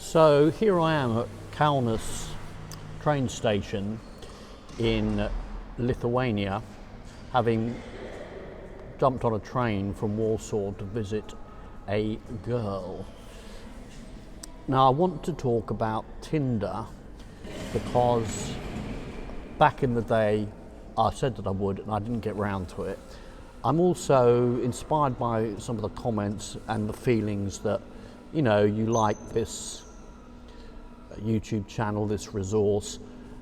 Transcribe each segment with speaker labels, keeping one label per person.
Speaker 1: So here I am at Kaunas train station in Lithuania, having jumped on a train from Warsaw to visit a girl. Now I want to talk about Tinder because back in the day I said that I would and I didn't get round to it. I'm also inspired by some of the comments and the feelings that, you know, you like this YouTube channel, this resource,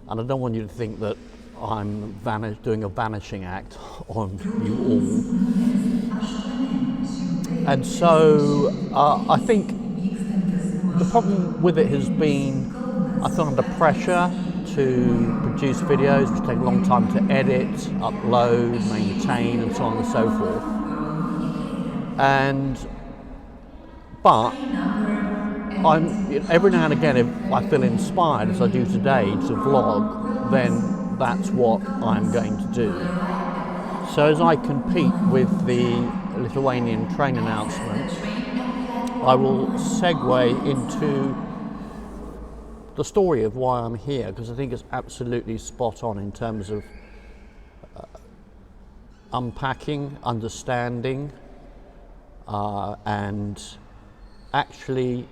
Speaker 1: and I don't want you to think that I'm doing a vanishing act on you all. And so I think the problem with it has been I feel under pressure to produce videos which take a long time to edit, upload, maintain, and so on and so forth. But every now and again, if I feel inspired, as I do today, to vlog, then that's what I'm going to do. So as I compete with the Lithuanian train announcement, I will segue into the story of why I'm here, because I think it's absolutely spot on in terms of unpacking, understanding, and actually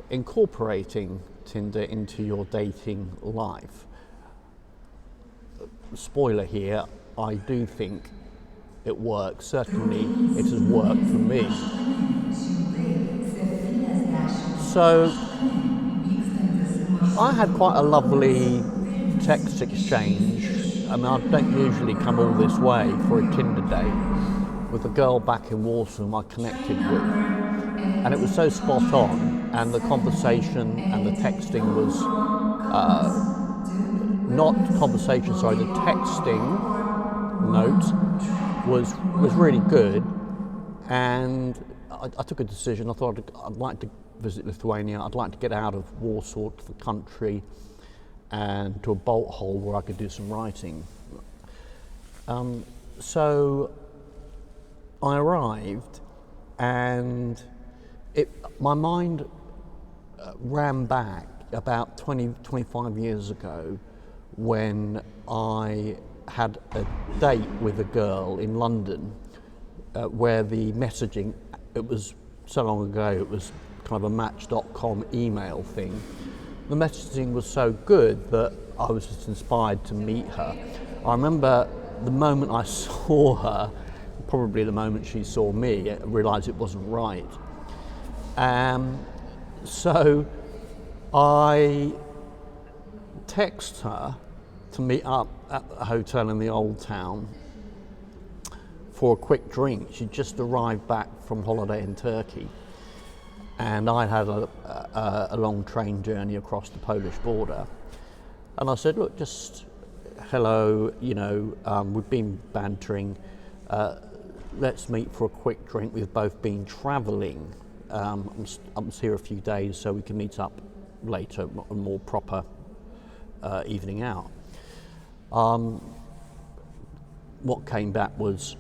Speaker 1: incorporating Tinder into your dating life. Spoiler here, I do think it works. Certainly it has worked for me. So I had quite a lovely text exchange. I mean, I don't usually come all this way for a Tinder date with a girl back in Warsaw whom I connected with. And it was so spot on, and the conversation and the texting was the texting note was really good, and I took a decision. I thought I'd like to visit Lithuania. I'd like to get out of Warsaw to the country and to a bolt hole where I could do some writing. So I arrived, and my mind ran back about 25 years ago when I had a date with a girl in London where the messaging, it was so long ago, it was kind of a match.com email thing. The messaging was so good that I was just inspired to meet her. I remember the moment I saw her, probably the moment she saw me, I realised it wasn't right. So I text her to meet up at the hotel in the old town for a quick drink. She'd just arrived back from holiday in Turkey, and I had a long train journey across the Polish border. And I said, look, just hello, you know, we've been bantering, let's meet for a quick drink. We've both been travelling. I'm here a few days, so we can meet up later, a more proper evening out. What came back was,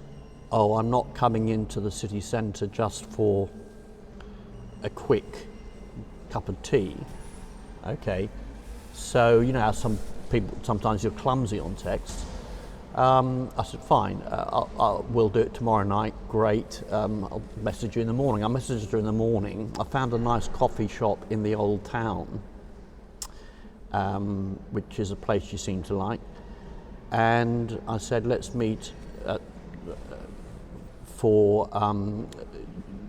Speaker 1: oh, I'm not coming into the city centre just for a quick cup of tea. Okay, so you know how some people, sometimes you're clumsy on text. I said, fine, we'll do it tomorrow night, great, I'll message you in the morning. I messaged her in the morning. I found a nice coffee shop in the old town, which is a place she seemed to like. And I said, let's meet for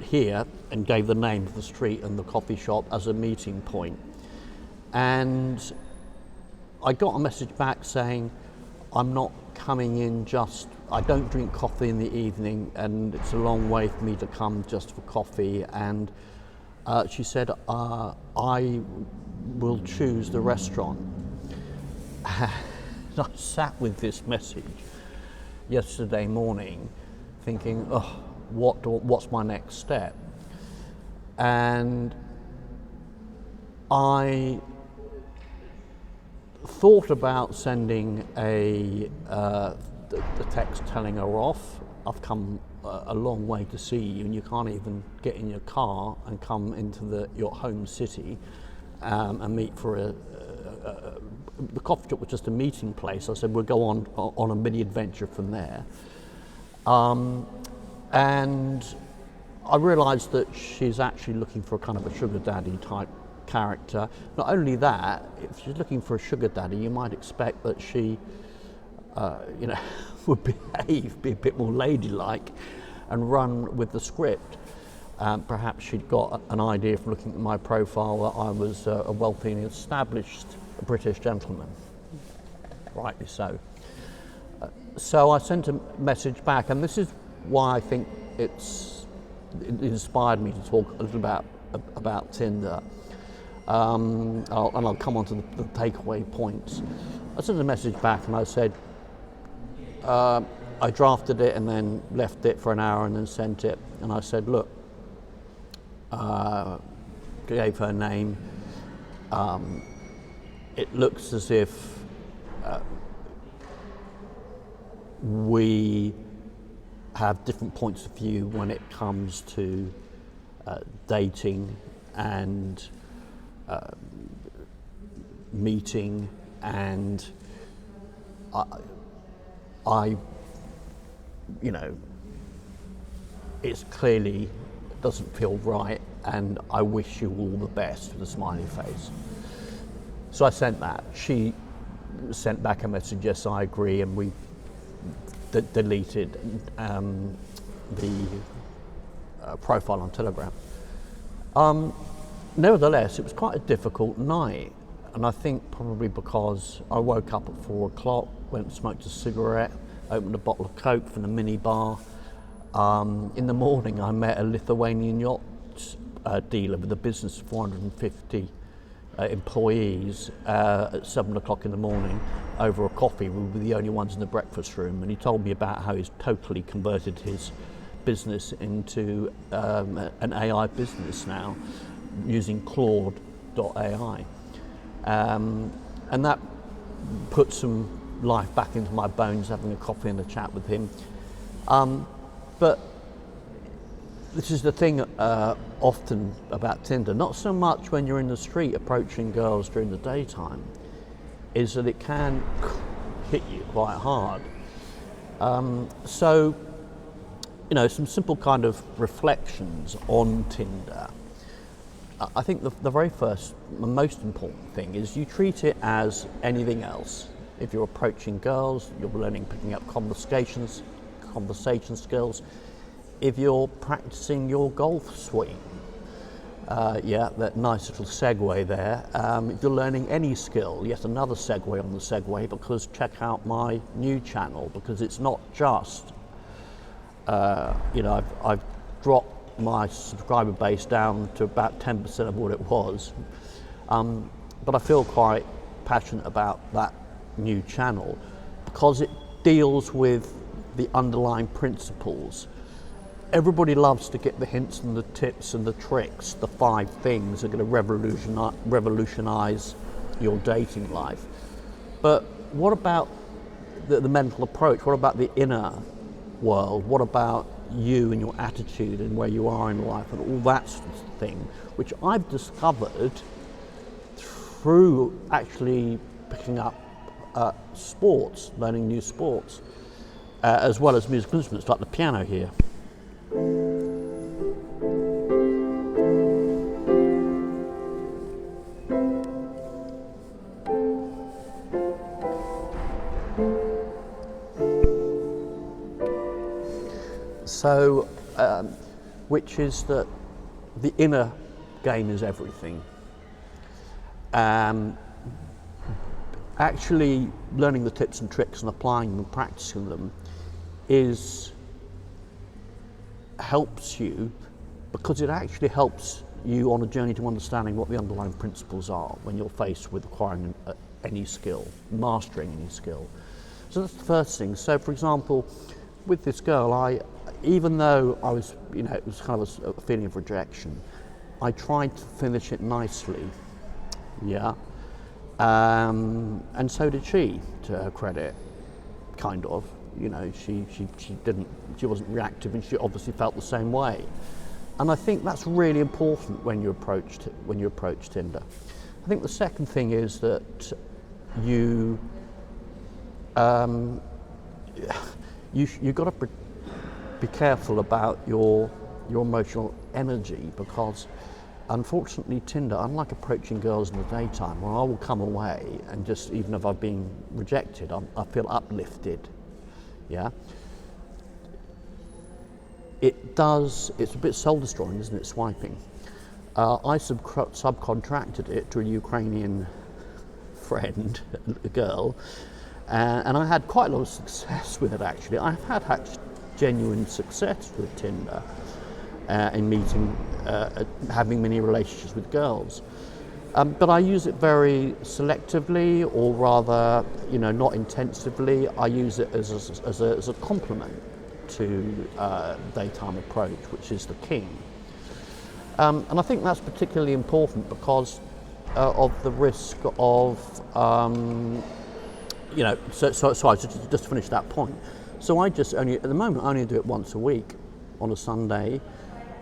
Speaker 1: here, and gave the name of the street and the coffee shop as a meeting point. And I got a message back saying, I'm not coming in I don't drink coffee in the evening, and it's a long way for me to come just for coffee. And she said, I will choose the restaurant. I sat with this message yesterday morning thinking, oh, what's my next step? And I thought about sending a text telling her off. I've come a long way to see you, and you can't even get in your car and come into your home city. and meet for the coffee shop was just a meeting place. I said we'll go on a mini adventure from there, and I realised that she's actually looking for a kind of a sugar daddy type character. Not only that, if she's looking for a sugar daddy, you might expect that she, would behave, be a bit more ladylike, and run with the script. Perhaps she'd got an idea from looking at my profile that I was a wealthy and established British gentleman. Rightly so. So I sent a message back, and this is why I think it inspired me to talk a little about Tinder. I'll come on to the takeaway points. I sent a message back and I said, I drafted it and then left it for an hour and then sent it. And I said, look, gave her name. It looks as if we have different points of view when it comes to dating and meeting, and I it's clearly doesn't feel right, and I wish you all the best with a smiley face. So I sent that. She sent back a message, yes, I agree, and we deleted the profile on Telegram. Nevertheless, it was quite a difficult night, and I think probably because I woke up at 4 o'clock, went and smoked a cigarette, opened a bottle of Coke from the mini bar. In the morning, I met a Lithuanian yacht dealer with a business of 450 employees at 7 o'clock in the morning over a coffee. We were the only ones in the breakfast room, and he told me about how he's totally converted his business into an AI business now using Claude.ai. And that put some life back into my bones, having a coffee and a chat with him. But this is the thing often about Tinder, not so much when you're in the street approaching girls during the daytime, is that it can hit you quite hard. So, some simple kind of reflections on Tinder. I think the very first, the most important thing is you treat it as anything else. If you're approaching girls, you're picking up conversation skills. If you're practicing your golf swing, that nice little segue there. If you're learning any skill, yet another segue on the segue, because check out my new channel, because it's not just, I've dropped my subscriber base down to about 10% of what it was, but I feel quite passionate about that new channel because it deals with the underlying principles. Everybody loves to get the hints and the tips and the tricks, the 5 things that are going to revolutionize your dating life. But what about the mental approach? What about the inner world? What about you and your attitude and where you are in life and all that sort of thing, which I've discovered through actually picking up sports, learning new sports, as well as musical instruments like the piano here. So, which is that the inner game is everything. Actually learning the tips and tricks and applying them and practicing them helps you, because it actually helps you on a journey to understanding what the underlying principles are when you're faced with acquiring any skill, mastering any skill. So that's the first thing. So for example, with this girl, even though I was, it was kind of a feeling of rejection, I tried to finish it nicely, and so did she, to her credit, kind of. She wasn't reactive, and she obviously felt the same way. And I think that's really important when you approach Tinder. I think the second thing is that you you've got to be careful about your emotional energy, because unfortunately Tinder, unlike approaching girls in the daytime, where I will come away and just, even if I've been rejected, I feel uplifted. Yeah. It's a bit soul destroying, isn't it, swiping? I subcontracted it to a Ukrainian friend, a girl, and I had quite a lot of success with it, actually. I've had genuine success with Tinder in meeting, having many relationships with girls. But I use it very selectively, or rather, not intensively. I use it as a complement to daytime approach, which is the king. And I think that's particularly important because of the risk of, so just to finish that point. So I just at the moment, I only do it once a week on a Sunday,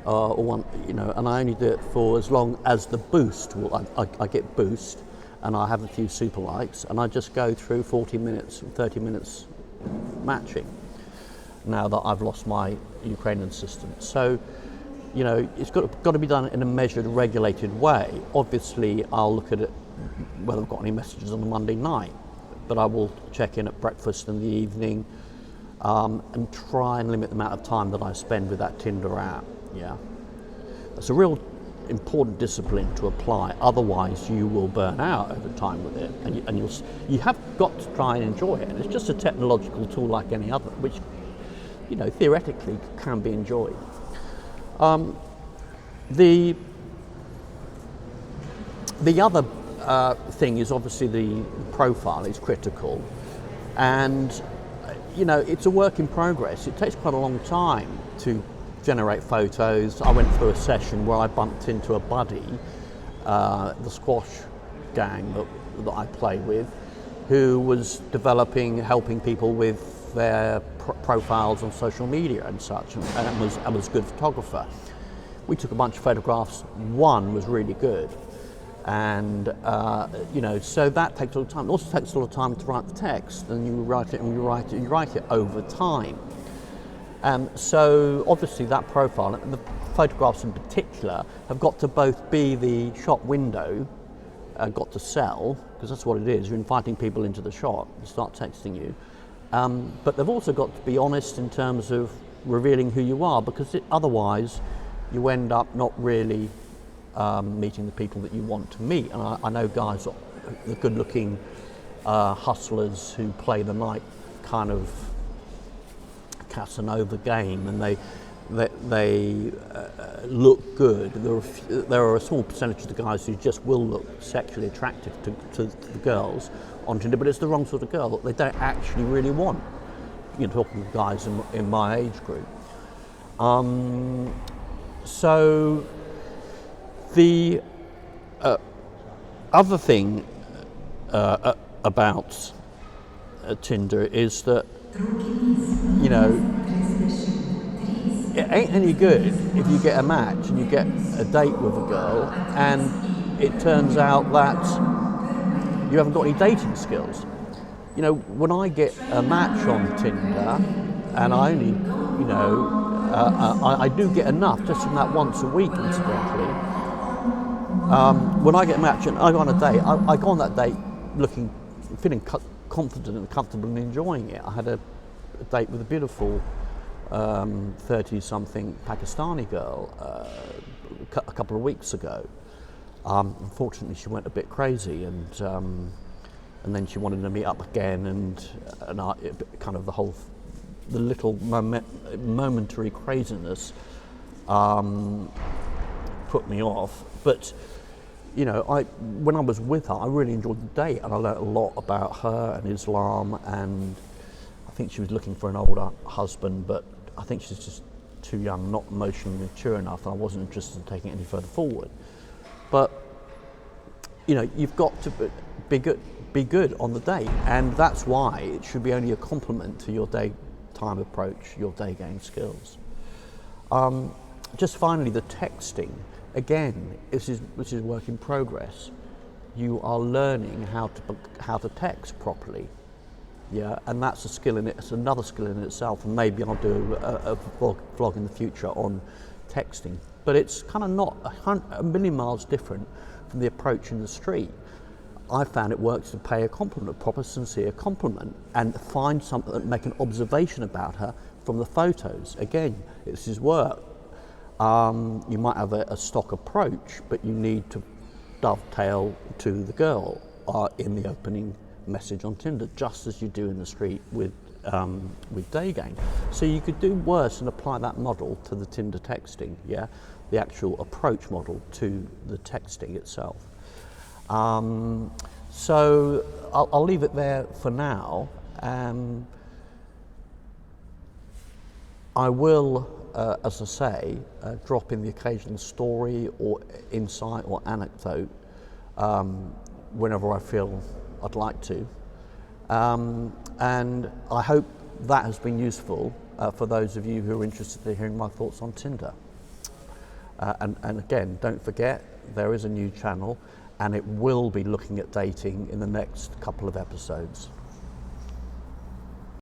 Speaker 1: and I only do it for as long as the boost. I get boost, and I have a few super likes, and I just go through 40 minutes, 30 minutes matching, now that I've lost my Ukrainian assistant. So, it's got to be done in a measured, regulated way. Obviously, I'll look at it whether I've got any messages on a Monday night, but I will check in at breakfast in the evening, and try and limit the amount of time that I spend with that Tinder app. Yeah, it's a real important discipline to apply. Otherwise, you will burn out over time with it, and you have got to try and enjoy it. And it's just a technological tool like any other, which theoretically can be enjoyed. The other thing is obviously the profile is critical, and it's a work in progress. It takes quite a long time to generate photos. I went through a session where I bumped into a buddy, the squash gang that I play with, who was helping people with their profiles on social media and such, and was a good photographer. We took a bunch of photographs. One was really good, and so that takes a lot of time. It also takes a lot of time to write the text, and you write it over time. So obviously that profile, the photographs in particular, have got to both be the shop window, got to sell, because that's what it is. You're inviting people into the shop to start texting you. But they've also got to be honest in terms of revealing who you are, because otherwise you end up not really meeting the people that you want to meet. And I know guys, the good-looking hustlers who play the night kind of Casanova game, and they look good. There are a small percentage of the guys who just will look sexually attractive to the girls on Tinder, but it's the wrong sort of girl that they don't actually really want. Talking to guys in my age group. So the other thing about Tinder is that it ain't any good if you get a match and you get a date with a girl and it turns out that you haven't got any dating skills. When I get a match on Tinder, and I only, I do get enough just from that once a week, incidentally. When I get a match and I go on a date, I go on that date feeling confident and comfortable and enjoying it. I had a date with a beautiful 30-something Pakistani girl a couple of weeks ago. Unfortunately, she went a bit crazy, and then she wanted to meet up again, and kind of the little momentary craziness put me off. But when I was with her, I really enjoyed the date, and I learnt a lot about her and Islam, and I think she was looking for an older husband, but I think she's just too young, not emotionally mature enough, and I wasn't interested in taking it any further forward. But you've got to be good on the date, and that's why it should be only a complement to your daytime approach, your day game skills. Just finally, the texting. Again, this is work in progress. you are learning how to text properly. Yeah, and that's a skill in it. It's another skill in itself, and maybe I'll do a vlog in the future on texting. But it's kind of not a million miles different from the approach in the street. I found it works to pay a compliment, a proper, sincere compliment, and find something, make an observation about her from the photos. Again, it's his work. You might have a stock approach, but you need to dovetail to the girl in the opening message on Tinder, just as you do in the street with day game. So you could do worse and apply that model to the Tinder texting, yeah, the actual approach model to the texting itself. So I'll leave it there for now. I will, as I say, drop in the occasional story or insight or anecdote whenever I feel I'd like to. And I hope that has been useful for those of you who are interested in hearing my thoughts on Tinder. And again, don't forget, there is a new channel, and it will be looking at dating in the next couple of episodes.